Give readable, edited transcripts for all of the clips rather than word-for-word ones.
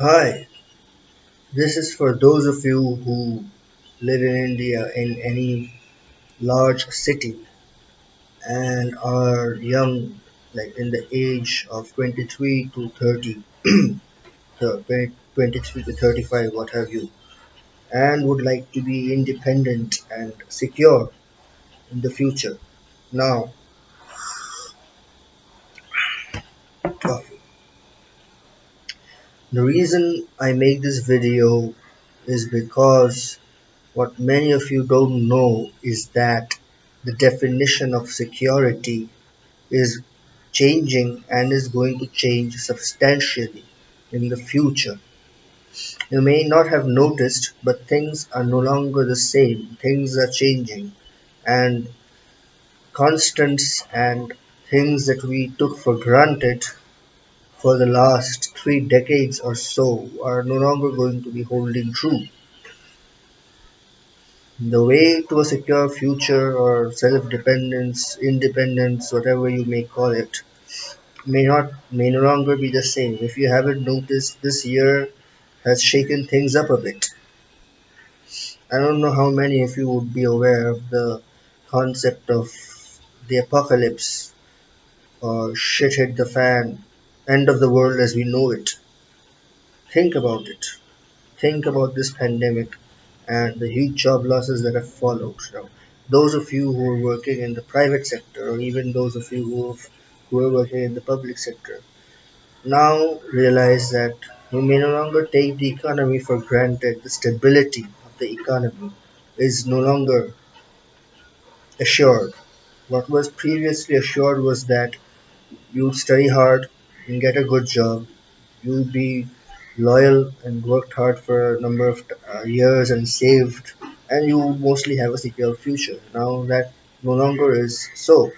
Hi, this is for those of you who live in India in any large city and are young, like in the age of 23 to 30, so 23 to 35, what have you, and would like to be independent and secure in the future. Now, coffee. The reason I make this video is because what many of you don't know is that the definition of security is changing and is going to change substantially in the future. You may not have noticed, but things are no longer the same. Things are changing, and constants and things that we took for granted for the last 3 decades or so are no longer going to be holding true. The way to a secure future or self-dependence, independence, whatever you may call it, may no longer be the same. If you haven't noticed, this year has shaken things up a bit. I don't know how many of you would be aware of the concept of the apocalypse or shit hit the fan, end of the world as we know it. Think about it. Think about this pandemic and the huge job losses that have followed. Now, those of you who are working in the private sector, or even those of you who are working in the public sector, now realize that we may no longer take the economy for granted. The stability of the economy is no longer assured. What was previously assured was that you'd study hard and get a good job, you'd be loyal and worked hard for a number of years and saved, and you would mostly have a secure future. Now that no longer is so.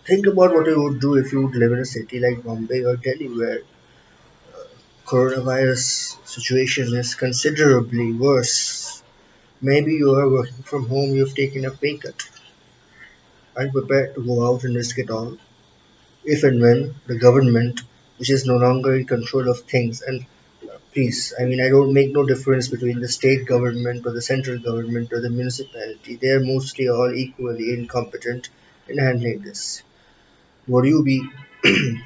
Think about what you would do if you would live in a city like Bombay or Delhi where coronavirus situation is considerably worse. Maybe you are working from home, you've taken a pay cut. Are you prepared to go out and risk it all? If and when the government, which is no longer in control of things, and please, I mean, I don't make no difference between the state government or the central government or the municipality. They are mostly all equally incompetent in handling this. Would you be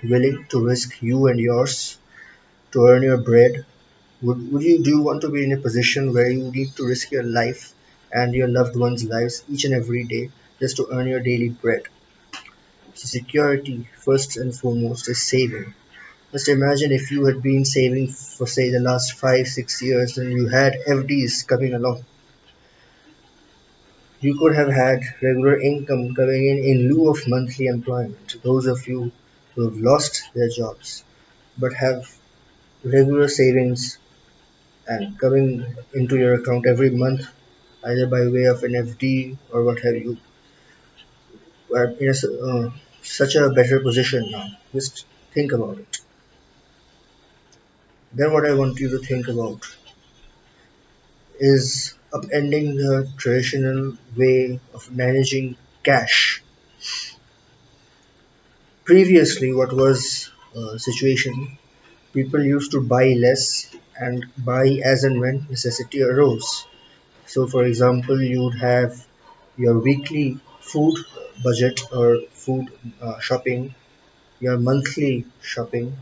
willing to risk you and yours to earn your bread? Would you do you want to be in a position where you need to risk your life and your loved ones' lives each and every day just to earn your daily bread? So security, first and foremost, is saving. Just imagine if you had been saving for say the last 5 6 years and you had FDs coming along. You could have had regular income coming in lieu of monthly employment. Those of you who have lost their jobs but have regular savings and coming into your account every month, either by way of an FD or what have you, are in such a better position now. Just think about it. Then, what I want you to think about is upending the traditional way of managing cash. Previously, what was situation? People used to buy less and buy as and when necessity arose. So, for example, you would have your weekly food budget or food shopping, your monthly shopping,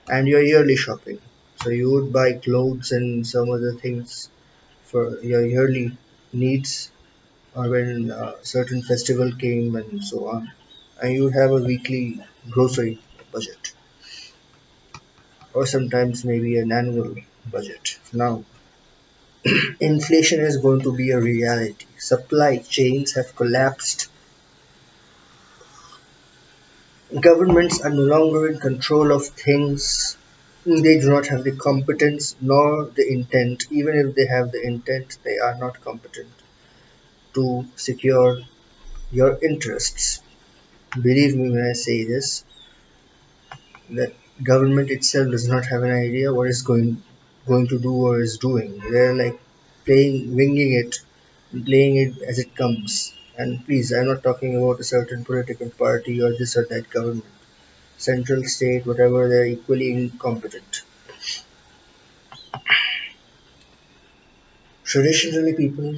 and your yearly shopping. So, you would buy clothes and some other things for your yearly needs or when certain festival came and so on. And you would have a weekly grocery budget or sometimes maybe an annual budget. Now, inflation is going to be a reality. Supply chains have collapsed. Governments are no longer in control of things. They do not have the competence nor the intent. Even if they have the intent, they are not competent to secure your interests. Believe me when I say this, that government itself does not have an idea what is going to do or is doing. They're like playing, winging it, and playing it as it comes. And please, I'm not talking about a certain political party or this or that government. Central, state, whatever, they're equally incompetent. Traditionally, people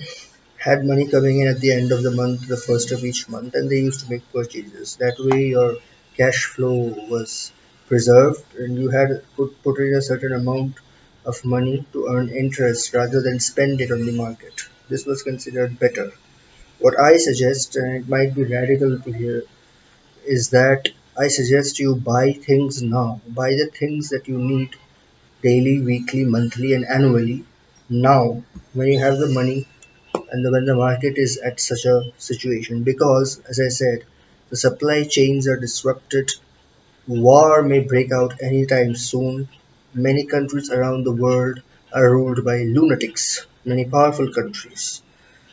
had money coming in at the end of the month, the first of each month, and they used to make purchases. That way, your cash flow was preserved, and you had put in a certain amount of money to earn interest rather than spend it on the market. This was considered better. What I suggest, and it might be radical to hear, is that I suggest you buy things now. Buy the things that you need daily, weekly, monthly, and annually now when you have the money and when the market is at such a situation. Because, as I said, the supply chains are disrupted. War may break out anytime soon. Many countries around the world are ruled by lunatics, many powerful countries.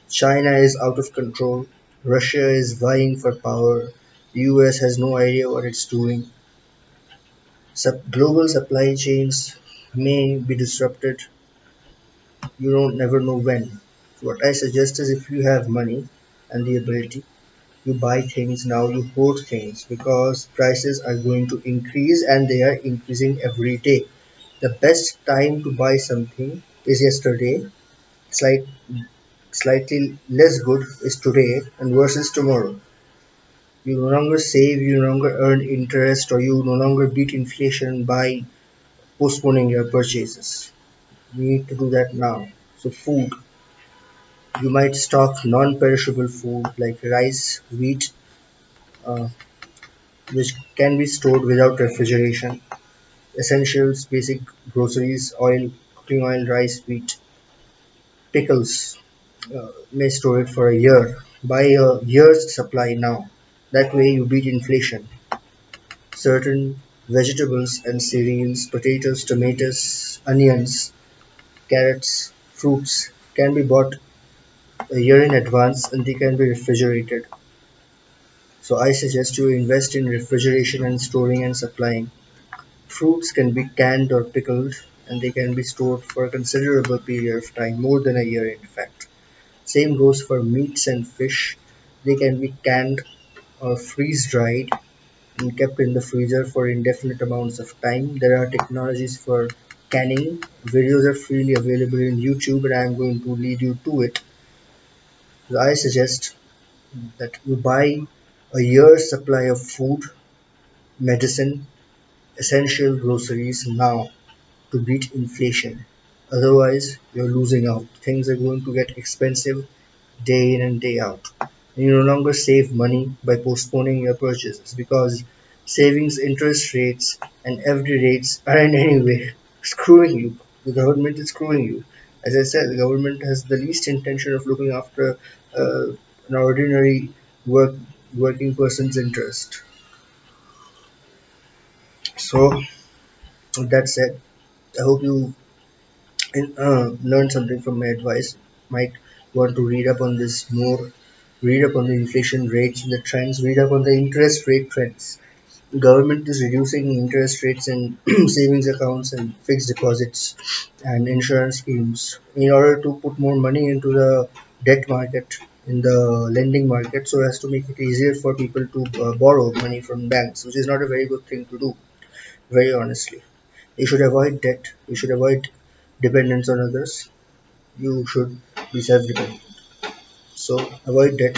China is out of control. Russia is vying for power. The US has no idea what it's doing. Global supply chains may be disrupted. You don't never know when. So what I suggest is if you have money and the ability, you buy things now, you hoard things because prices are going to increase and they are increasing every day. The best time to buy something is yesterday. Slight, slightly less good is today and worse is tomorrow. You no longer save, you no longer earn interest, or you no longer beat inflation by postponing your purchases. You need to do that now. So, food. You might stock non perishable food like rice, wheat, uh, which can be stored without refrigeration. Essentials, basic groceries, oil, cooking oil, rice, wheat, pickles. May store it for a year. Buy a year's supply now. That way you beat inflation. Certain vegetables and cereals, potatoes, tomatoes, onions, carrots, fruits can be bought a year in advance and they can be refrigerated. So I suggest you invest in refrigeration and storing and supplying. Fruits can be canned or pickled and they can be stored for a considerable period of time, more than a year in fact. Same goes for meats and fish. They can be canned or freeze dried and kept in the freezer for indefinite amounts of time. There are technologies for canning. Videos are freely available in YouTube and I am going to lead you to it. So I suggest that you buy a year's supply of food, medicine, essential groceries now to beat inflation. Otherwise, you're losing out. Things are going to get expensive day in and day out. And you no longer save money by postponing your purchases because savings interest rates and FD rates are in any way screwing you. The government is screwing you. As I said, the government has the least intention of looking after uh, an ordinary work, working person's interest. So, with that said, I hope you learn something from my advice. Might want to read up on this more, read up on the inflation rates and the trends, read up on the interest rate trends. The government is reducing interest rates in savings accounts and fixed deposits and insurance schemes in order to put more money into the debt market, in the lending market, so as to make it easier for people to borrow money from banks, which is not a very good thing to do, very honestly. You should avoid debt, you should avoid dependence on others, you should be self-dependent. So avoid debt.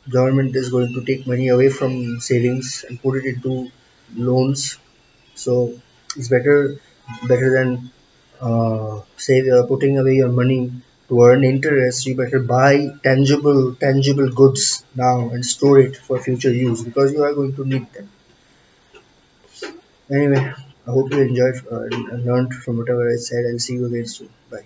Government is going to take money away from savings and put it into loans. So it's better than save putting away your money to earn interest. You better buy tangible goods now and store it for future use because you are going to need them. Anyway, I hope you enjoyed and learned from whatever I said. I'll see you again soon. Bye.